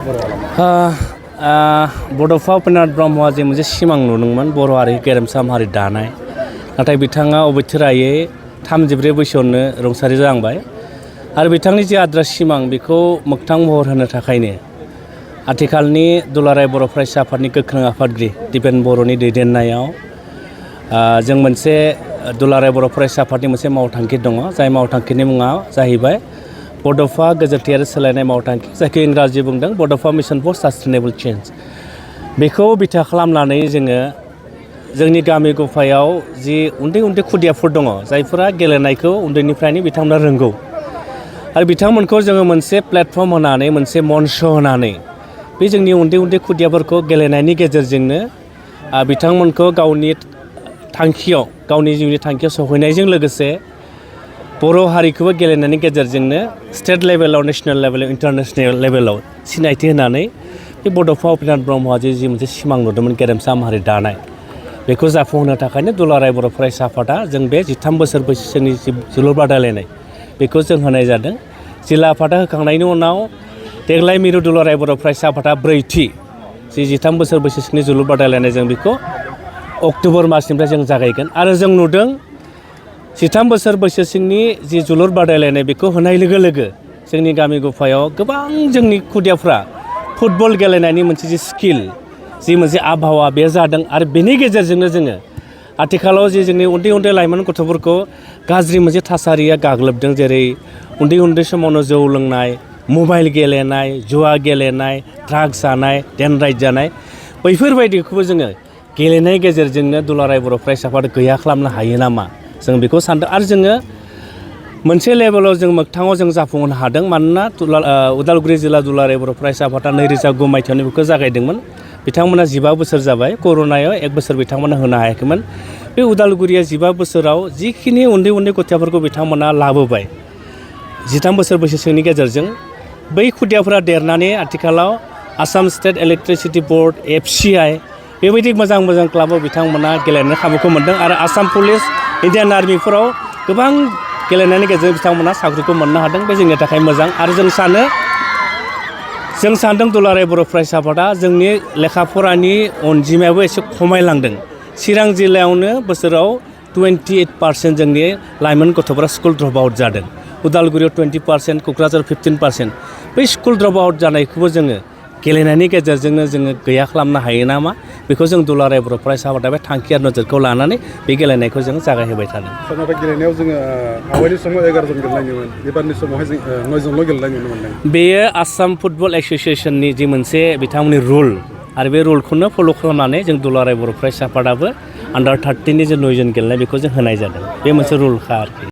बड'फा उपेन्द्रनाथ ब्रह्मआ जे मोनसे सिमां नुदोंमोन बर' हारि गेरेमसा हारि दानाय, नाथाय बिथाङा अबथिरायै 34 बैसोआवनो रुंसारि जालांबाय आरो बिथांनि जे आद्रा सिमां बेखौ मोगथां महर होनो थाखायनो आथिखालनि दुलाराय बर' फरायसा आफादनि गोख्रों आफादगिरि दिपेन बर'नि दैदेननायाव जों मोनसे दुलाराय बर' फरायसा आफादनि मोनसे मावथांखि दङ, जाय मावथांखिनि मुङा जाहैबाय बड'फा गोजोरथि आरो सोलायनाय मावथांखि, जायखौ इंराजि बुंदों बड'फा मिशन फर सास्टेनेबल चेन्ज। बेखौ बिथा खालामनानै जोङो जोंनि गामि गफायाव जि उन्दै उन्दै खुदियाफोर दङ, जायफोरा गेलेनायखौ उन्दैनिफ्रायनो बिथांमोना रोंगौ आरो बिथांमोनखौ जोङो मोनसे प्लेटफर्म होनानै मोनसे मन्च होनानै बे जोंनि उन्दै उन्दै खुदियाफोरखौ गेलेनायनि गेजेरजोंनो बिथांमोनखौ गावनि थांखियाव, गावनि जिउनि थांखियाव सहैनायजों लोगोसे बर' हारिखौबो गेलेनायनि गेजेरजोंनो स्टेट लेभेलाव, नेसनेल लेभेलाव, इन्टारनेसनेल लेभेलाव सिनायथि होनानै बे बड'फा उपेन्द्रनाथ ब्रह्मआ जे मोनसे सिमां नुदोंमोन गेरेमसा हारि दानाय, बेखौ जाफुंहोनो थाखायनो दुलाराय बर' फरायसा आफादा जों बे 13 बोसोर बैसोनि जोलुर बादायलायनाय बेखौ जों होनाय जादों। जिल्ला आफादा होखांनायनि उनाव देग्लाय मिरु दुलाराय बर' फरायसा आफादा ब्रैथि जि 13 बोसोर बैसोनि जोलुर बादायलायनाय जों बेखौ अक्ट'बर मासनिफ्राय जों जागायगोन आरो जों नुदों 13 बोसोर बैसोसिमनि जि जोलुर बादायलायनाय बेखौ होनाय लोगो लोगो जोंनि गामि गफायाव गोबां जोंनि खुदियाफ्रा फुटबल गेलेनायनि मोनसे जि स्किल, जि मोनसे आबहावा बे जादों आरो बेनि गेजेरजोंनो जोङो आथिखालाव जि जोंनि उन्दै उन्दै लाइमोन गथ'फोरखौ गाज्रि मोनसे थासारिया गाग्लोबदों, जेरै उन्दै उन्दै समावनो जौ लोंनाय, मबाइल गेलेनाय, जुवा गेलेनाय, ड्राग्स जानाय, डेनराइट जानाय, बैफोरबायदिखौबो जोङो गेलेनायनि गेजेरजोंनो दुलाराय बर' फरायसा आफादा गैया खालामनो हायो नामा, जों बेखौ सानदों आरो जोङो मोनसे लेभेलाव जों मोगथाङाव जों जाफुंहोनो हादों। मानोना उदालगुरि जिल्ला दुलाराय बर' फरायसा आफादा 2009 मायथाइयावनो बेखौ जागायदोंमोन। बिथांमोना 15 बोसोर जाबाय, कर'नायाव 1 बोसोर बिथांमोना होनो हायाखैमोन। बे उदालगुरिया 15 बोसोराव जिखिनि उन्दै उन्दै गथ'फोरखौ बिथांमोना लाबोबाय 13 बोसोर बैसोनि गेजेरजों, बै खुदियाफोरा देरनानै आथिखालाव Assam state electricity board, FCI बेबायदि मोजां मोजां क्लाबाव बिथांमोना गेलेनो खाबुखौ मोनदों आरो आसाम पुलिस, इन्डियान आर्मिफोराव गोबां गेलेनायनि गेजेरजों बिथांमोना साख्रिखौ मोननो हादों। बे जोंनि थाखाय मोजां आरो जों सानदों दुलाराय बर' फरायसा आफादा जोंनि लेखा फरानि अनजिमायाबो एसे खमायलांदों। चिरां जिल्लायावनो बोसोराव 28% जोंनि लाइमोन गथ'फोरा स्कुल ड्रप आउट जादों। उदालगुरियाव 20%, क'क्राझार 15%। बै स्कुल ड्रप आउट जानायखौबो जोङो गेलेनायनि गेजेरजोंनो जोङो गैया खालामनो हायो नामा, बेखौ जों दुलाराय बर' फरायसा आफादा बे थांखि आरो नोजोरखौ लानानै बे गेलेनायखौ जों जागायहोबाय थादों। नाथाय गेलेनायाव जोङो आवगायनि समाव 11 जन गेलेनाय नुयोमोन, एबारनि समावहाय जों 9 जनल' गेलेनाय नुनो मोनदों। बेयो आसाम फुटबल एस'सियेसननि जि मोनसे बिथांमोननि रुल आरो बे रुलखौनो फल' खालामनानै जों दुलाराय बर' फरायसा आफादाबो आन्डार 13 नि जे 9 जन गेलेनाय बेखौ जों होनाय जादों। बे मोनसे रुलखा आरोखि।